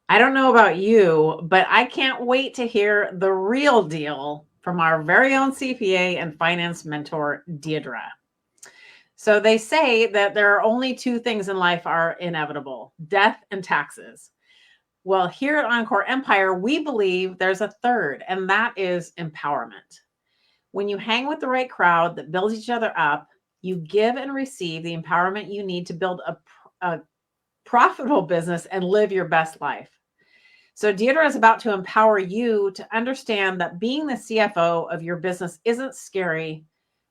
I don't know about you, but I can't wait to hear the real deal from our very own CPA and finance mentor, Deirdre. So they say that there are only two things in life are inevitable: death and taxes. Well, here at Encore Empire, we believe there's a third, and that is empowerment. When you hang with the right crowd that builds each other up, you give and receive the empowerment you need to build a profitable business and live your best life. So, Deirdre is about to empower you to understand that being the CFO of your business isn't scary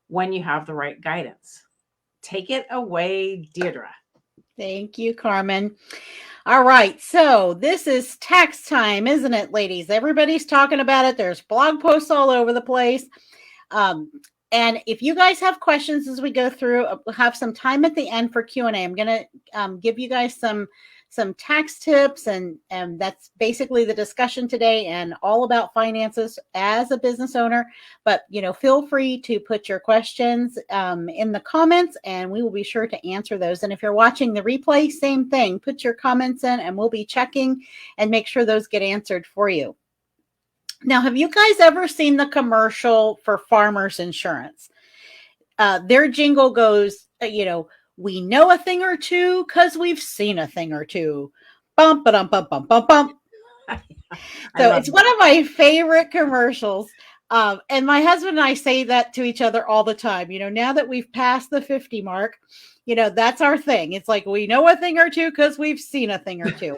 when you have the right guidance. Take it away, Deirdre. Thank you, Carmen. All right, so this is tax time, isn't it, ladies? Everybody's talking about it. There's blog posts all over the place. Um, and if you guys have questions as we go through, we'll have some time at the end for Q&A. I'm going to give you guys some tax tips, and that's basically the discussion today, and all about finances as a business owner. But feel free to put your questions in the comments, and we will be sure to answer those. And if you're watching the replay, same thing, put your comments in and we'll be checking and make sure those get answered for you. Now, have you guys ever seen the commercial for Farmers Insurance? Their jingle goes, we know a thing or two because we've seen a thing or two. Bump, ba-dum, bump, bump, bump, bump. So it's one of my favorite commercials. And my husband and I say that to each other all the time. Now that we've passed the 50 mark, that's our thing. It's like, we know a thing or two because we've seen a thing or two.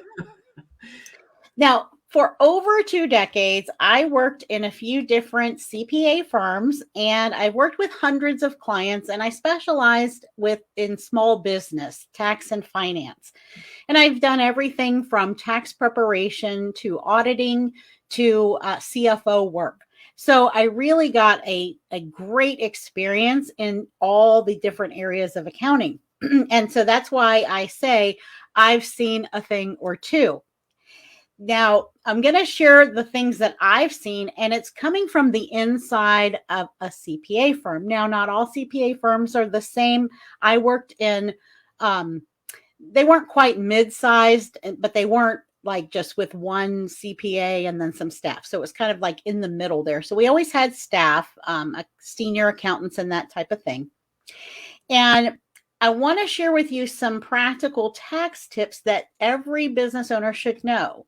Now, for over 2 decades, I worked in a few different CPA firms, and I've worked with hundreds of clients, and I specialized in small business, tax and finance. And I've done everything from tax preparation to auditing to CFO work. So I really got a great experience in all the different areas of accounting. And so that's why I say I've seen a thing or two. Now, I'm going to share the things that I've seen, and it's coming from the inside of a CPA firm. Now, not all CPA firms are the same. I worked in, they weren't quite mid-sized, but they weren't like just with one CPA and then some staff. So it was kind of like in the middle there. So we always had staff, senior accountants and that type of thing. And I want to share with you some practical tax tips that every business owner should know,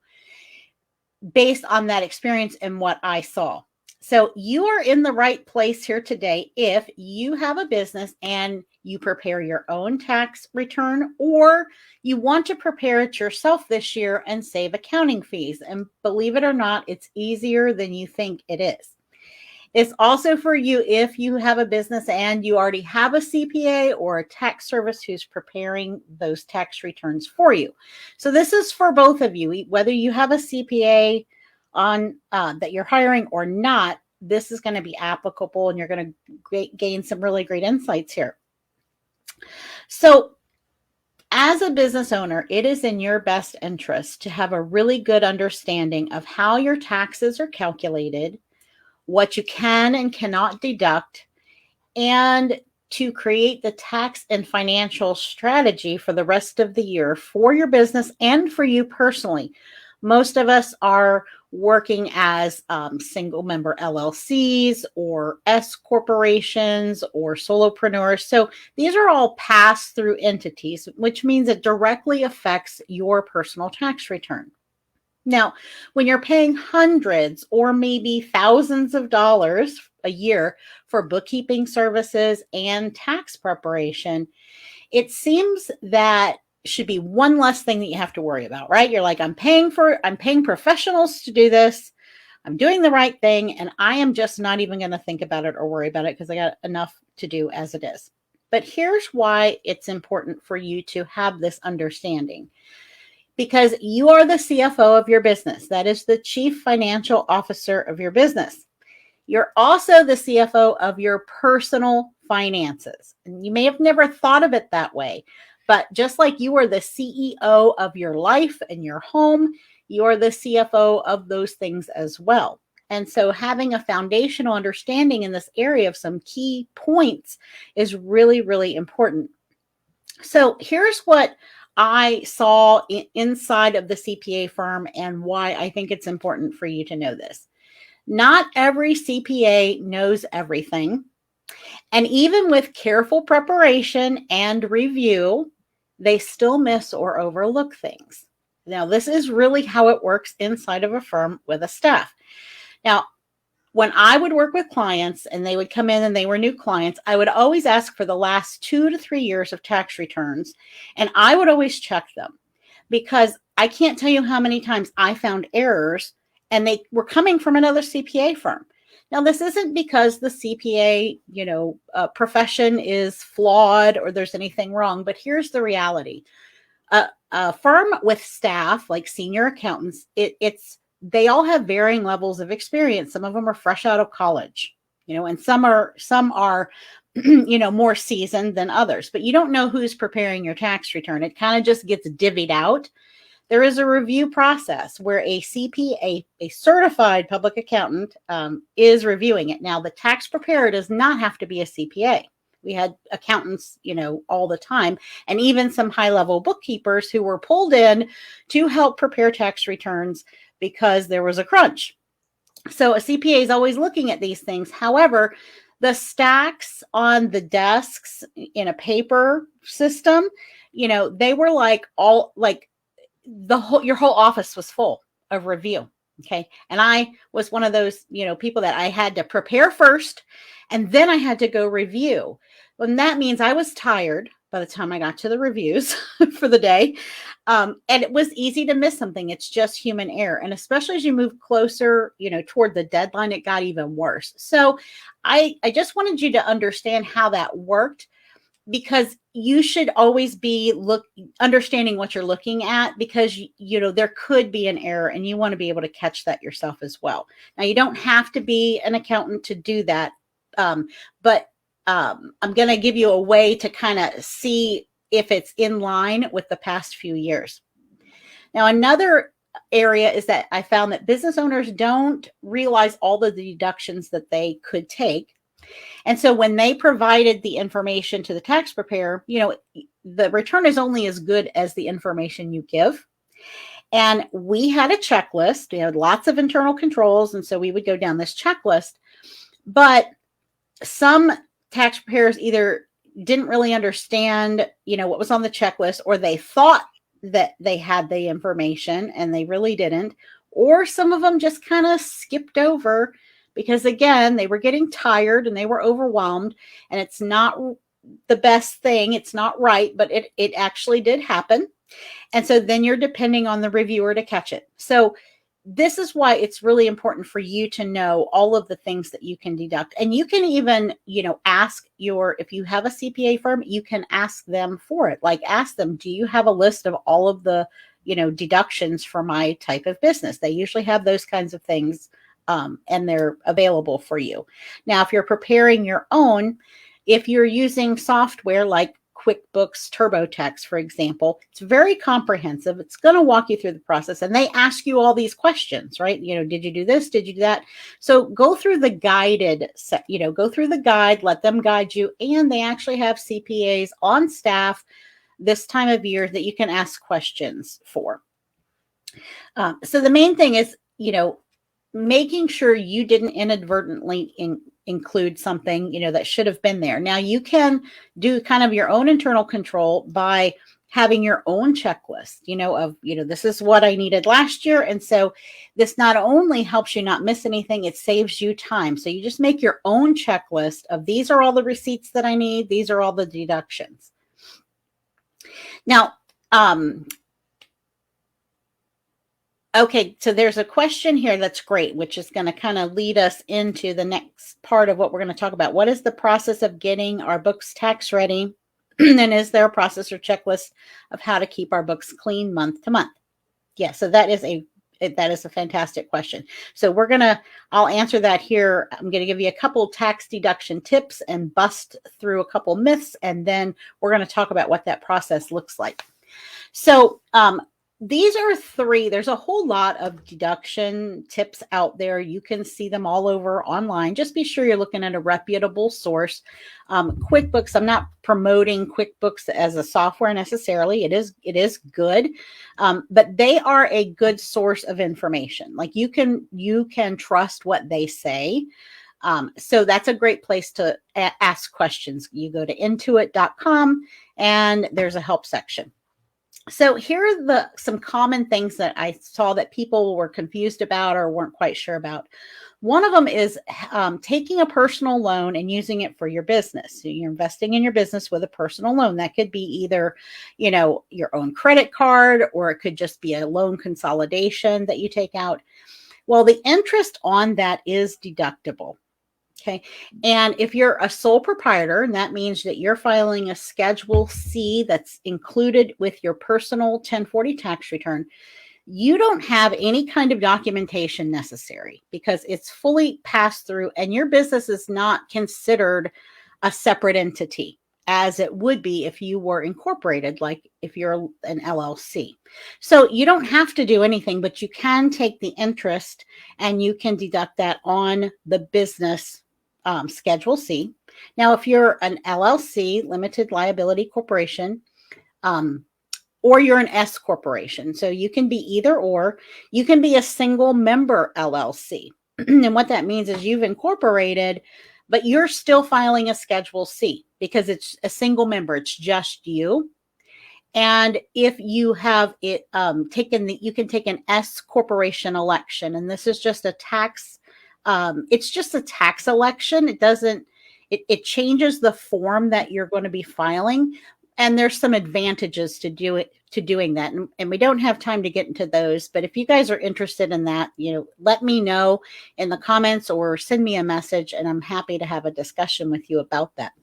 based on that experience and what I saw. So you are in the right place here today if you have a business and you prepare your own tax return, or you want to prepare it yourself this year and save accounting fees. And believe it or not, it's easier than you think it is. It's also for you if you have a business and you already have a CPA or a tax service who's preparing those tax returns for you. So this is for both of you, whether you have a CPA on that you're hiring or not. This is going to be applicable, and you're going to gain some really great insights here. So as a business owner, it is in your best interest to have a really good understanding of how your taxes are calculated, what you can and cannot deduct, and to create the tax and financial strategy for the rest of the year for your business and for you personally. Most of us are working as single member LLCs or S corporations or solopreneurs. So these are all pass-through entities, which means it directly affects your personal tax return. Now, when you're paying hundreds or maybe thousands of dollars a year for bookkeeping services and tax preparation, it seems that should be one less thing that you have to worry about, right? You're like, I'm paying professionals to do this. I'm doing the right thing, and I am just not even going to think about it or worry about it because I got enough to do as it is. But here's why it's important for you to have this understanding. Because you are the CFO of your business. That is the chief financial officer of your business. You're also the CFO of your personal finances. And you may have never thought of it that way, but just like you are the CEO of your life and your home, you are the CFO of those things as well. And so having a foundational understanding in this area of some key points is really, really important. So here's what I saw inside of the CPA firm and why I think it's important for you to know this. Not every CPA knows everything. And even with careful preparation and review, they still miss or overlook things. Now, this is really how it works inside of a firm with a staff. Now, when I would work with clients and they would come in and they were new clients, I would always ask for the last 2 to 3 years of tax returns, and I would always check them because I can't tell you how many times I found errors and they were coming from another CPA firm. Now, this isn't because the CPA, profession is flawed or there's anything wrong, but here's the reality. A firm with staff like senior accountants, they all have varying levels of experience. Some of them are fresh out of college, and some are more seasoned than others, but you don't know who's preparing your tax return. It kind of just gets divvied out. There is a review process where a CPA, a certified public accountant, is reviewing it. Now, the tax preparer does not have to be a CPA. We had accountants, all the time, and even some high-level bookkeepers who were pulled in to help prepare tax returns because there was a crunch. So a CPA is always looking at these things. However, the stacks on the desks in a paper system, they were your whole office was full of review. Okay. And I was one of those, people that I had to prepare first and then I had to go review. And that means I was tired by the time I got to the reviews for the day. And it was easy to miss something. It's just human error. And especially as you move closer, toward the deadline, it got even worse. So I just wanted you to understand how that worked, because you should always be understanding what you're looking at, because there could be an error and you want to be able to catch that yourself as well. Now, you don't have to be an accountant to do that, but I'm going to give you a way to kind of see if it's in line with the past few years. Now, another area is that I found that business owners don't realize all the deductions that they could take. And so when they provided the information to the tax preparer, the return is only as good as the information you give. And we had a checklist. We had lots of internal controls. And so we would go down this checklist. But some tax preparers either didn't really understand, what was on the checklist, or they thought that they had the information and they really didn't. Or some of them just kind of skipped over because, again, they were getting tired and they were overwhelmed, and it's not the best thing. It's not right, but it actually did happen. And so then you're depending on the reviewer to catch it. So this is why it's really important for you to know all of the things that you can deduct. And you can even, ask if you have a CPA firm, you can ask them for it. Like, ask them, do you have a list of all of the, deductions for my type of business? They usually have those kinds of things, and they're available for you. Now, if you're preparing your own, if you're using software like QuickBooks TurboTax, for example, it's very comprehensive. It's going to walk you through the process, and they ask you all these questions, right? Did you do this? Did you do that? So go through the guided set, go through the guide, let them guide you. And they actually have CPAs on staff this time of year that you can ask questions for. So the main thing is, making sure you didn't inadvertently include something, that should have been there. Now, you can do kind of your own internal control by having your own checklist, this is what I needed last year. And so this not only helps you not miss anything, it saves you time. So you just make your own checklist of, these are all the receipts that I need. These are all the deductions. Now, okay, so there's a question here that's great, which is going to kind of lead us into the next part of what we're going to talk about. What is the process of getting our books tax ready? And is there a process or checklist of how to keep our books clean month to month? Yeah, so that is a fantastic question. So I'll answer that here. I'm going to give you a couple tax deduction tips and bust through a couple myths, and then we're going to talk about what that process looks like. So these are three. There's a whole lot of deduction tips out there. You can see them all over online. Just be sure you're looking at a reputable source. QuickBooks, I'm not promoting QuickBooks as a software necessarily. It is good, but they are a good source of information. Like you can trust what they say. So that's a great place to ask questions. You go to intuit.com and there's a help section. So here are some common things that I saw that people were confused about or weren't quite sure about. One of them is taking a personal loan and using it for your business. So you're investing in your business with a personal loan. That could be either, your own credit card, or it could just be a loan consolidation that you take out. Well, the interest on that is deductible. Okay. And if you're a sole proprietor, and that means that you're filing a Schedule C that's included with your personal 1040 tax return, you don't have any kind of documentation necessary because it's fully passed through and your business is not considered a separate entity as it would be if you were incorporated, like if you're an LLC. So you don't have to do anything, but you can take the interest and you can deduct that on the business Schedule C. Now, if you're an LLC, limited liability corporation, or you're an S corporation, so you can be either or, you can be a single member LLC. And what that means is you've incorporated, but you're still filing a Schedule C because it's a single member. It's just you. And if you have it you can take an S corporation election, and this is just a tax. It's just a tax election. It changes the form that you're going to be filing. And there's some advantages to doing that. And we don't have time to get into those, but if you guys are interested in that, let me know in the comments or send me a message and I'm happy to have a discussion with you about that.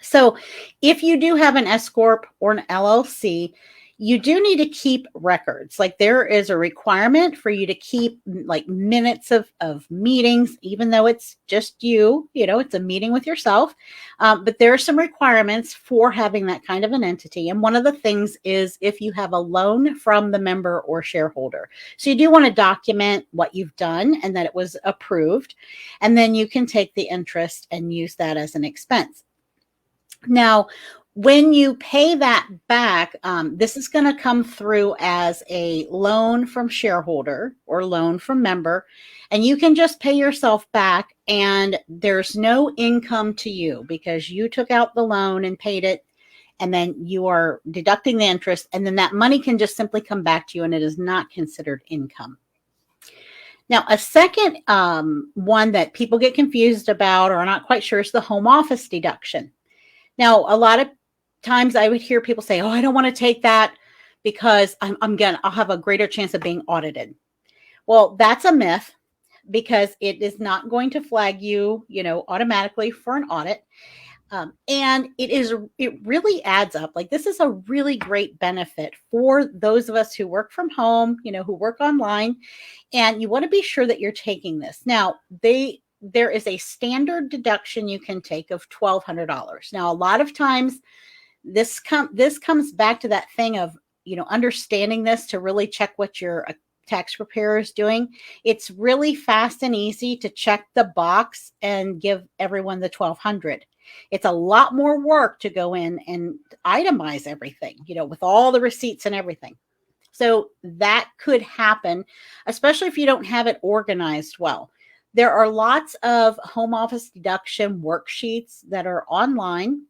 So if you do have an S Corp or an LLC, you do need to keep records. Like there is a requirement for you to keep like minutes of meetings, even though it's just it's a meeting with yourself. But there are some requirements for having that kind of an entity. And one of the things is if you have a loan from the member or shareholder. So you do want to document what you've done and that it was approved. And then you can take the interest and use that as an expense. Now, when you pay that back, this is going to come through as a loan from shareholder or loan from member, and you can just pay yourself back and there's no income to you because you took out the loan and paid it, and then you are deducting the interest, and then that money can just simply come back to you and it is not considered income. Now, a second one that people get confused about or are not quite sure is the home office deduction. Now, a lot of times I would hear people say, "Oh, I don't want to take that because I'll have a greater chance of being audited." Well, that's a myth because it is not going to flag you, automatically for an audit. And it really adds up. Like this is a really great benefit for those of us who work from home, who work online, and you want to be sure that you're taking this. Now, there is a standard deduction you can take of $1,200. Now, a lot of times this comes back to that thing of, understanding this to really check what your tax preparer is doing. It's really fast and easy to check the box and give everyone the $1,200. It's a lot more work to go in and itemize everything, with all the receipts and everything. So that could happen, especially if you don't have it organized well. There are lots of home office deduction worksheets that are online.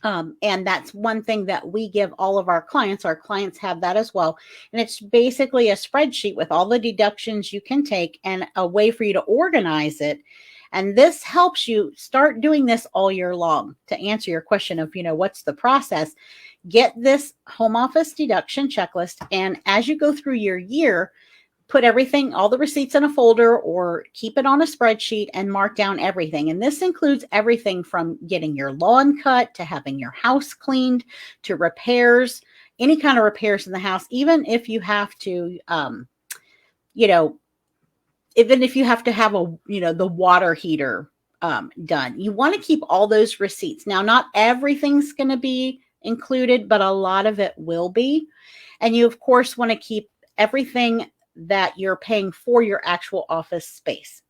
And that's one thing that we give all of our clients. Our clients have that as well. And it's basically a spreadsheet with all the deductions you can take and a way for you to organize it. And this helps you start doing this all year long. To answer your question of, what's the process, get this home office deduction checklist. And as you go through your year, put everything, all the receipts in a folder or keep it on a spreadsheet and mark down everything. And this includes everything from getting your lawn cut to having your house cleaned to repairs, any kind of repairs in the house, even if you have to, even if you have to have the water heater done. You want to keep all those receipts. Now, not everything's going to be included, but a lot of it will be. And you, of course, want to keep everything that you're paying for your actual office space.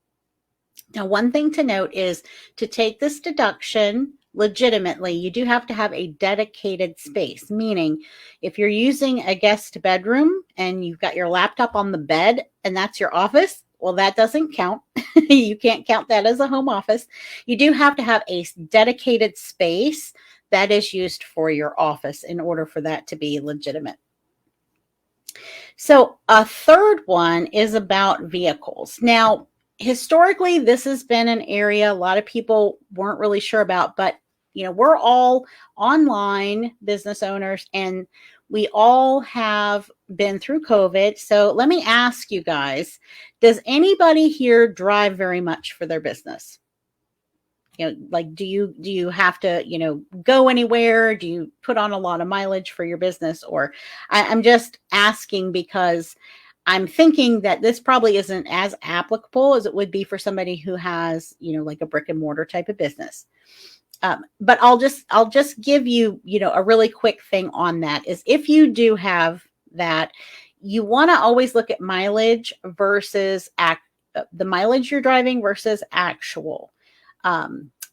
Now, one thing to note is to take this deduction legitimately, you do have to have a dedicated space, meaning if you're using a guest bedroom and you've got your laptop on the bed and that's your office, well, that doesn't count. You can't count that as a home office. You do have to have a dedicated space that is used for your office in order for that to be legitimate. So a third one is about vehicles. Now, historically, this has been an area a lot of people weren't really sure about, but we're all online business owners and we all have been through COVID. So let me ask you guys, does anybody here drive very much for their business? Like, do you have to, go anywhere? Do you put on a lot of mileage for your business? Or I'm just asking because I'm thinking that this probably isn't as applicable as it would be for somebody who has, like a brick and mortar type of business. But I'll just give you, a really quick thing on that is if you do have that, you want to always look at mileage versus the mileage you're driving versus actual.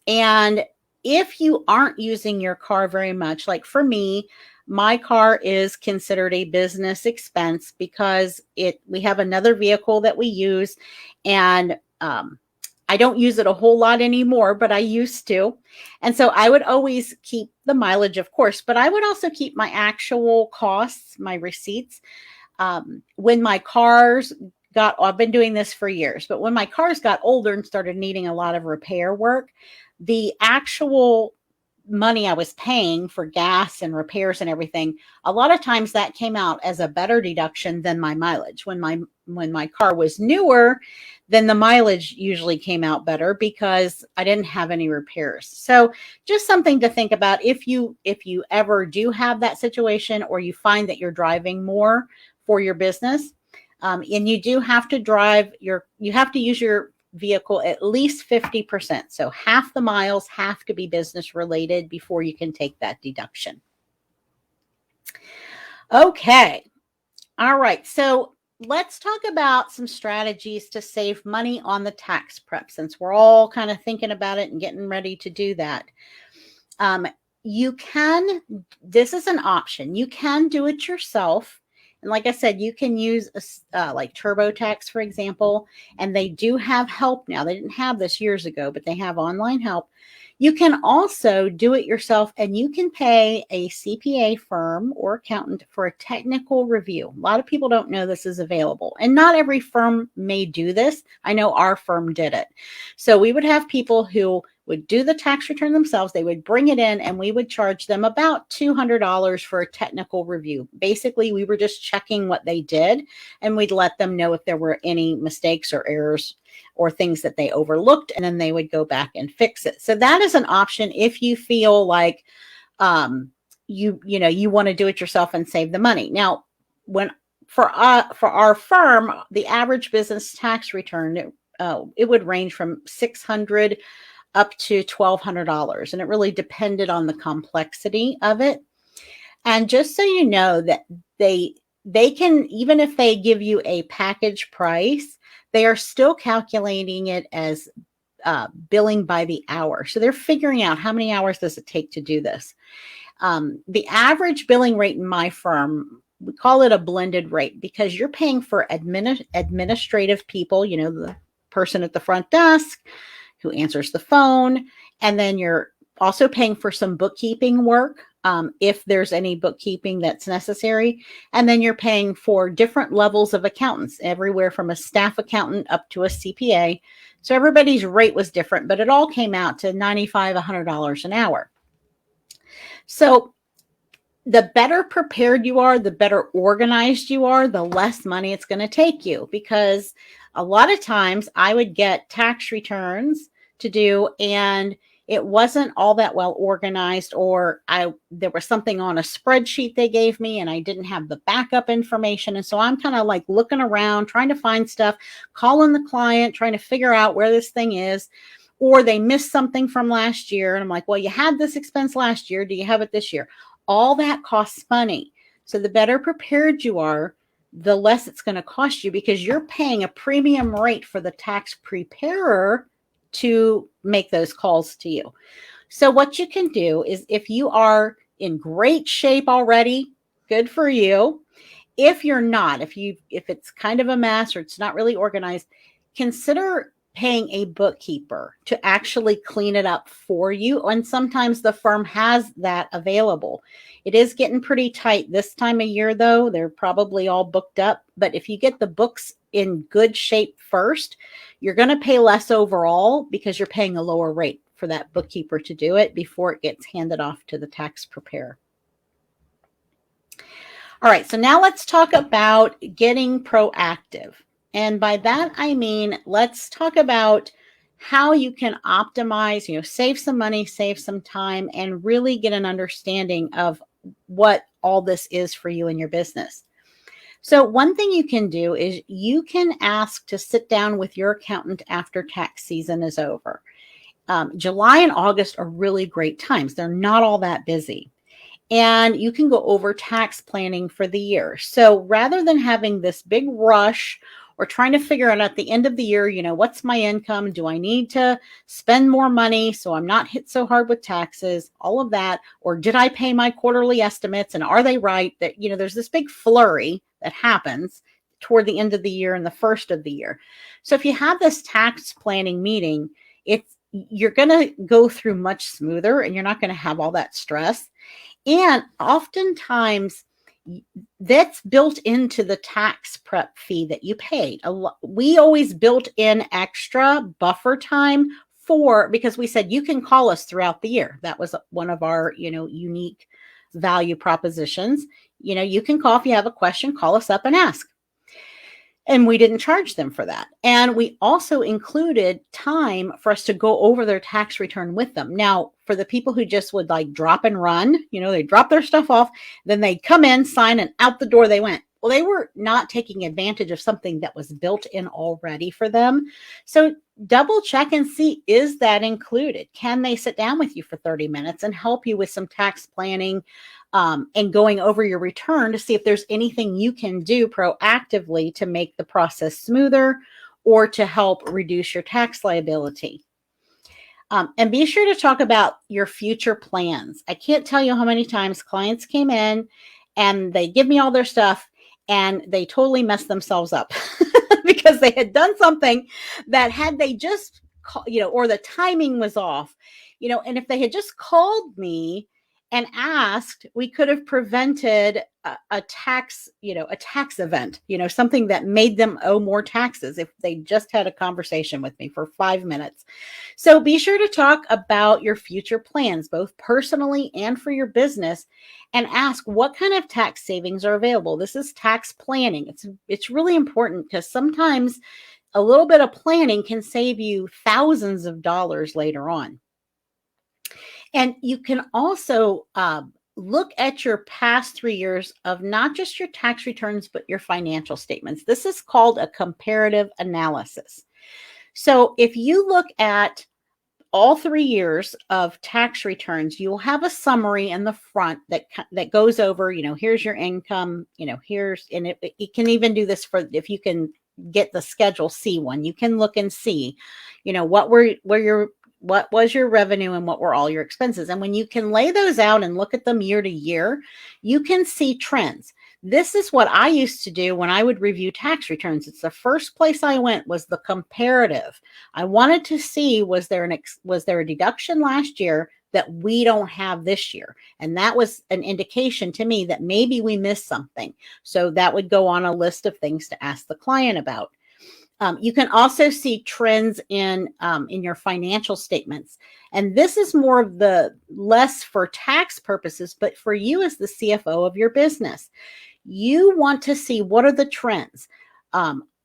And if you aren't using your car very much, like for me, my car is considered a business expense because we have another vehicle that we use, and I don't use it a whole lot anymore, but I used to. And so I would always keep the mileage, of course, but I would also keep my actual costs, my receipts. When my cars I've been doing this for years, but when my cars got older and started needing a lot of repair work, the actual money I was paying for gas and repairs and everything, a lot of times that came out as a better deduction than my mileage. When my car was newer, then the mileage usually came out better because I didn't have any repairs. So just something to think about if you ever do have that situation or you find that you're driving more for your business. And you do have to you have to use your vehicle at least 50%. So half the miles have to be business related before you can take that deduction. Okay. All right. So let's talk about some strategies to save money on the tax prep, since we're all kind of thinking about it and getting ready to do that. This is an option. You can do it yourself. And like I said, you can use like TurboTax, for example, and they do have help now. They didn't have this years ago, but they have online help. You can also do it yourself, and you can pay a CPA firm or accountant for a technical review. A lot of people don't know this is available, and not every firm may do this. I know our firm did it. So we would have people who would do the tax return themselves. They would bring it in and we would charge them about $200 for a technical review. Basically, we were just checking what they did, and we'd let them know if there were any mistakes or errors or things that they overlooked, and then they would go back and fix it. So that is an option if you feel like you want to do it yourself and save the money. Now, for our firm, the average business tax return, it would range from $600 up to $1,200, and it really depended on the complexity of it. And just so you know that they can, even if they give you a package price, they are still calculating it as billing by the hour. So they're figuring out how many hours does it take to do this. The average billing rate in my firm, we call it a blended rate because you're paying for administrative people, the person at the front desk who answers the phone. And then you're also paying for some bookkeeping work, if there's any bookkeeping that's necessary. And then you're paying for different levels of accountants, everywhere from a staff accountant up to a CPA. So everybody's rate was different, but it all came out to $95, $100 an hour. So the better prepared you are, the better organized you are, the less money it's going to take you, because a lot of times I would get tax returns to do and it wasn't all that well organized, or there was something on a spreadsheet they gave me and I didn't have the backup information. And so I'm kind of like looking around, trying to find stuff, calling the client, trying to figure out where this thing is, or they missed something from last year. And I'm like, well, you had this expense last year. Do you have it this year? All that costs money. So the better prepared you are, the less it's going to cost you, because you're paying a premium rate for the tax preparer to make those calls to you. So what you can do is, if you are in great shape already, good for you. If you're not, if it's kind of a mess or it's not really organized, consider paying a bookkeeper to actually clean it up for you. And sometimes the firm has that available. It is getting pretty tight this time of year, though. They're probably all booked up. But if you get the books in good shape first, you're going to pay less overall because you're paying a lower rate for that bookkeeper to do it before it gets handed off to the tax preparer. All right, so now let's talk about getting proactive. And by that, I mean, let's talk about how you can optimize, save some money, save some time, and really get an understanding of what all this is for you in your business. So one thing you can do is you can ask to sit down with your accountant after tax season is over. July and August are really great times. They're not all that busy. And you can go over tax planning for the year. So rather than having this big rush or trying to figure out at the end of the year, what's my income? Do I need to spend more money so I'm not hit so hard with taxes? All of that. Or did I pay my quarterly estimates and are they right? That, there's this big flurry that happens toward the end of the year and the first of the year. So if you have this tax planning meeting, you're going to go through much smoother and you're not going to have all that stress. And oftentimes that's built into the tax prep fee that you paid. We always built in extra buffer time because we said you can call us throughout the year. That was one of our, unique value propositions. You can call if you have a question, call us up and ask. And we didn't charge them for that. And we also included time for us to go over their tax return with them. Now, for the people who just would drop and run, they drop their stuff off, then they come in, sign, and out the door they went. Well, they were not taking advantage of something that was built in already for them. So double check and see, is that included? Can they sit down with you for 30 minutes and help you with some tax planning and going over your return to see if there's anything you can do proactively to make the process smoother or to help reduce your tax liability. And be sure to talk about your future plans. I can't tell you how many times clients came in and they give me all their stuff and they totally messed themselves up because they had done something that had they just, or the timing was off, and if they had just called me and asked, we could have prevented a tax event, something that made them owe more taxes if they just had a conversation with me for 5 minutes. So be sure to talk about your future plans, both personally and for your business, and ask what kind of tax savings are available. This is tax planning. It's really important because sometimes a little bit of planning can save you thousands of dollars later on. And you can also look at your past 3 years of not just your tax returns, but your financial statements. This is called a comparative analysis. So if you look at all 3 years of tax returns, you'll have a summary in the front that goes over, here's your income, and it can even do this for, if you can get the Schedule C one, you can look and see, what was your revenue and what were all your expenses. And when you can lay those out and look at them year to year, you can see trends. This is what I used to do when I would review tax returns. It's the first place I went was the comparative. I wanted to see, was there a deduction last year that we don't have this year? And that was an indication to me that maybe we missed something. So that would go on a list of things to ask the client about. You can also see trends in your financial statements. And this is more of the less for tax purposes, but for you as the CFO of your business. You want to see what are the trends.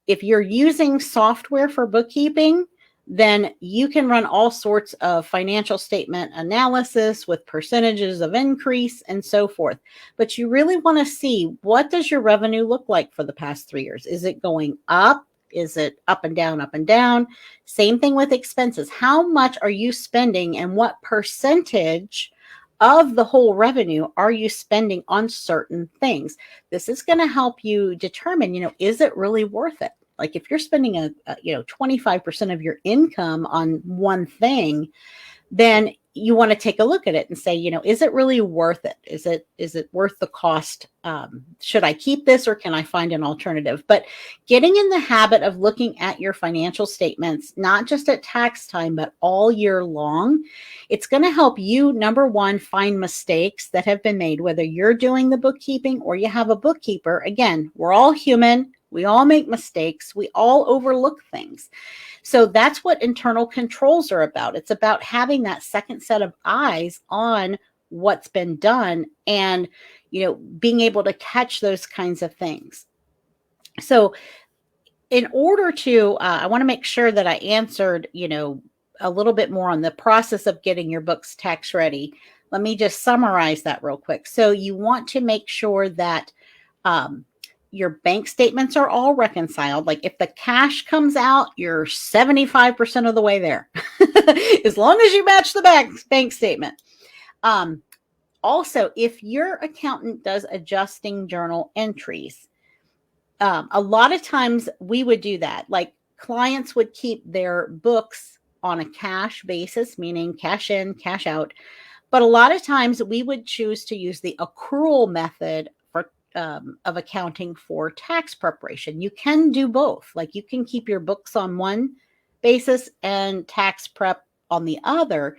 If you're using software for bookkeeping, then you can run all sorts of financial statement analysis with percentages of increase and so forth. But you really want to see, what does your revenue look like for the past 3 years? Is it going up? Is it up and down, up and down? Same thing with expenses. How much are you spending and what percentage of the whole revenue are you spending on certain things? This is going to help you determine, is it really worth it? Like if you're spending 25% of your income on one thing, then you want to take a look at it and say, is it really worth it? Is it worth the cost? Should I keep this or can I find an alternative? But getting in the habit of looking at your financial statements, not just at tax time, but all year long, it's going to help you, number one, find mistakes that have been made, whether you're doing the bookkeeping or you have a bookkeeper. Again, we're all human. We all make mistakes. We all overlook things. So that's what internal controls are about. It's about having that second set of eyes on what's been done and, being able to catch those kinds of things. So in order to, I want to make sure that I answered, a little bit more on the process of getting your books tax ready. Let me just summarize that real quick. So you want to make sure that, your bank statements are all reconciled. Like if the cash comes out, you're 75% of the way there, as long as you match the bank statement. Also, if your accountant does adjusting journal entries, a lot of times we would do that. Like clients would keep their books on a cash basis, meaning cash in, cash out. But a lot of times we would choose to use the accrual method of accounting for tax preparation. You can do both. Like you can keep your books on one basis and tax prep on the other.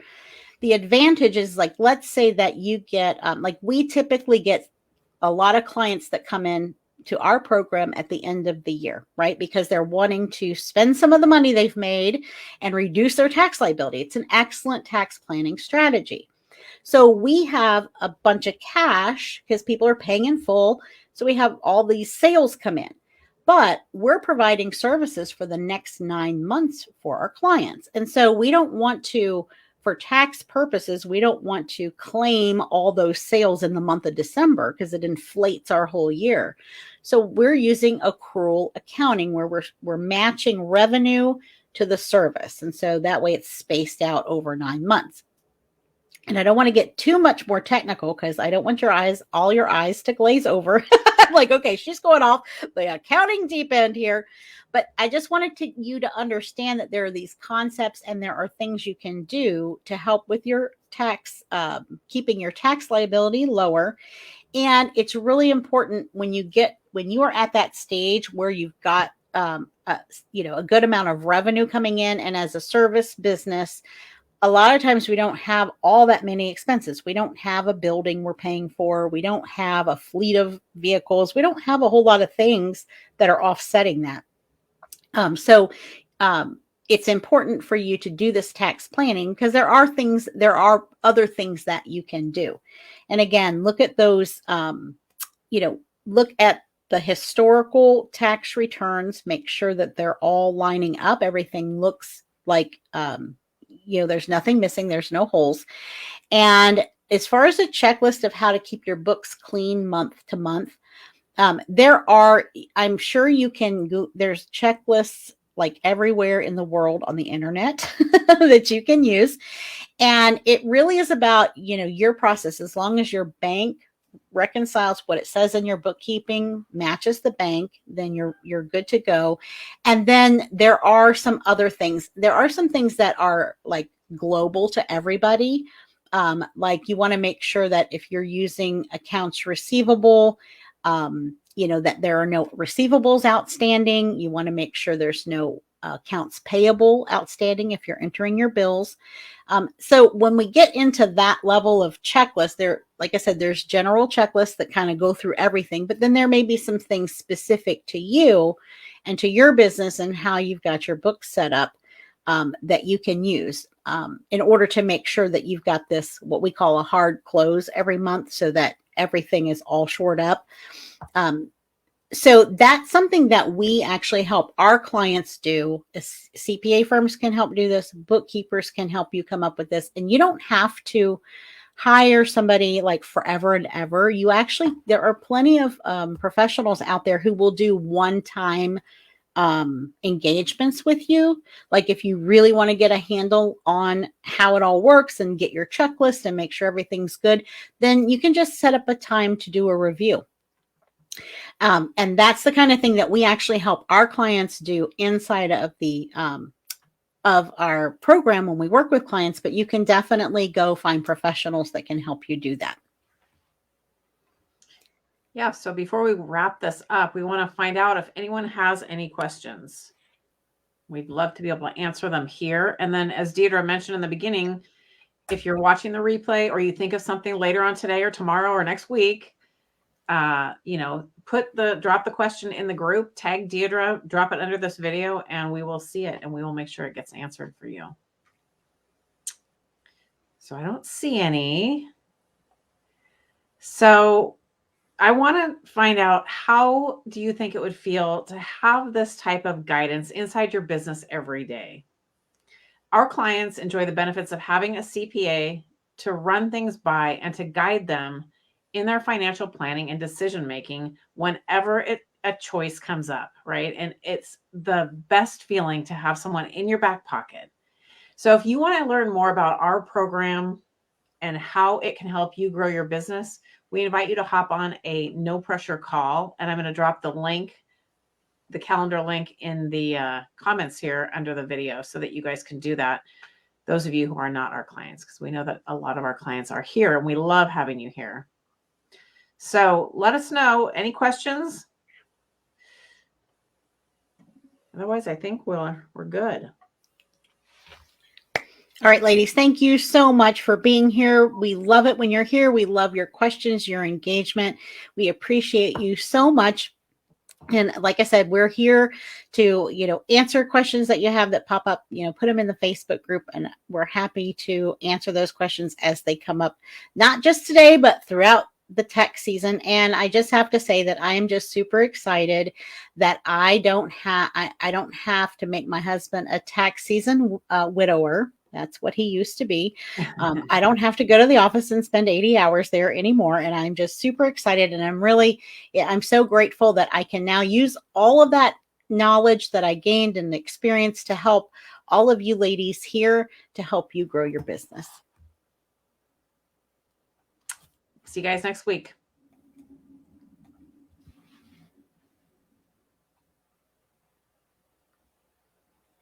The advantage is, like, let's say that you get, like we typically get a lot of clients that come in to our program at the end of the year, right? Because they're wanting to spend some of the money they've made and reduce their tax liability. It's an excellent tax planning strategy. So we have a bunch of cash because people are paying in full. So we have all these sales come in, but we're providing services for the next 9 months for our clients. And so we don't want to, for tax purposes, we don't want to claim all those sales in the month of December because it inflates our whole year. So we're using accrual accounting where we're matching revenue to the service. And so that way it's spaced out over 9 months. And I don't want to get too much more technical because I don't want all your eyes to glaze over. Like, okay, she's going off the accounting deep end here. But I just wanted you to understand that there are these concepts and there are things you can do to help with your tax, keeping your tax liability lower. And it's really important when you are at that stage where you've got a good amount of revenue coming in, and as a service business, a lot of times we don't have all that many expenses. We don't have a building we're paying for. We don't have a fleet of vehicles. We don't have a whole lot of things that are offsetting that. So it's important for you to do this tax planning because there are other things that you can do. And again, look at those, look at the historical tax returns, make sure that they're all lining up. Everything looks like, there's nothing missing. There's no holes. And as far as a checklist of how to keep your books clean month to month, I'm sure you can go, there's checklists like everywhere in the world on the internet that you can use. And it really is about, your process. As long as your bank reconciles what it says in your bookkeeping, matches the bank, then you're good to go. And then there are some other things. There are some things that are like global to everybody. Like you want to make sure that if you're using accounts receivable, that there are no receivables outstanding. You want to make sure there's no accounts payable outstanding if you're entering your bills. So when we get into that level of checklist, like I said, there's general checklists that kind of go through everything, but then there may be some things specific to you and to your business and how you've got your books set up that you can use in order to make sure that you've got this, what we call a hard close every month, so that everything is all shored up. So that's something that we actually help our clients do. CPA firms can help do this. Bookkeepers can help you come up with this. And you don't have to hire somebody like forever and ever. There are plenty of professionals out there who will do one-time engagements with you. Like if you really want to get a handle on how it all works and get your checklist and make sure everything's good, then you can just set up a time to do a review. And that's the kind of thing that we actually help our clients do inside of our program when we work with clients, but you can definitely go find professionals that can help you do that. Yeah, so before we wrap this up, we want to find out if anyone has any questions. We'd love to be able to answer them here. And then as Deirdre mentioned in the beginning, if you're watching the replay or you think of something later on today or tomorrow or next week, drop the question in the group, tag Deirdre, drop it under this video, and we will see it and we will make sure it gets answered for you. So I don't see any. So I want to find out, how do you think it would feel to have this type of guidance inside your business every day? Our clients enjoy the benefits of having a CPA to run things by and to guide them in their financial planning and decision making whenever a choice comes up, right? And it's the best feeling to have someone in your back pocket. So if you want to learn more about our program and how it can help you grow your business, we invite you to hop on a no pressure call. And I'm going to drop the link, the calendar link in the comments here under the video so that you guys can do that. Those of you who are not our clients, because we know that a lot of our clients are here and we love having you here. So let us know any questions. Otherwise, I think we're good. All right, ladies, thank you so much for being here. We love it when you're here. We love your questions, your engagement. We appreciate you so much. And like I said, we're here to, answer questions that you have that pop up, put them in the Facebook group, and we're happy to answer those questions as they come up, not just today, but throughout the tax season. And I just have to say that I am just super excited that I don't have to make my husband a tax season widower. That's what he used to be. I don't have to go to the office and spend 80 hours there anymore. And I'm just super excited. And I'm so grateful that I can now use all of that knowledge that I gained and experience to help all of you ladies here to help you grow your business. See you guys next week.